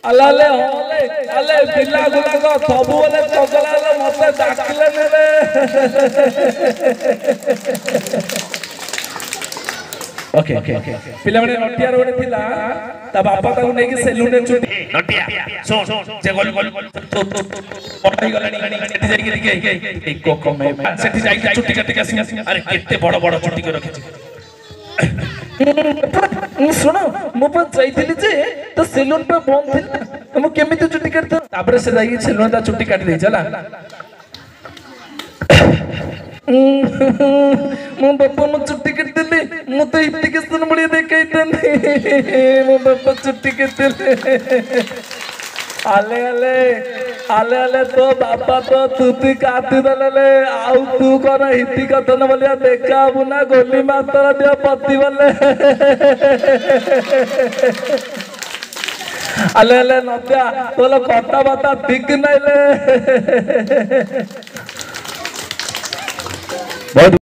अलाले होले अले पिला गुला को सब बोले चगला मते डाकिले ने ओके पिला माने नटिया रोड थिला ता बापा ताऊ नै कि सेलून रे चुटी नटिया सुन जे गोल पटाई गलानी एठी जाई के एको कमे सेठी जाई चुटी काटी के अरे केते बड़ बड़ चुटी के रखि सुनो मो पर जाइथिली जे तो सेलून पे बंद थिला हम केमिति चुटी काटता तापर से जाई सेलून दा चुटी काटी दे चला मो बापा मो चुट्टी कटले मो तो इप्लिकेशन बड़ी देखाई तने मो बापा चुट्टी कटले आले आले आले आले तो बापा तो तुती काटी दले आउ तू कोन हिती कथन बोलिया देखा बुना गोली मातर दिया पति बोले आले आले नत्या तोला कथा बाता ठीक नाइले बहुत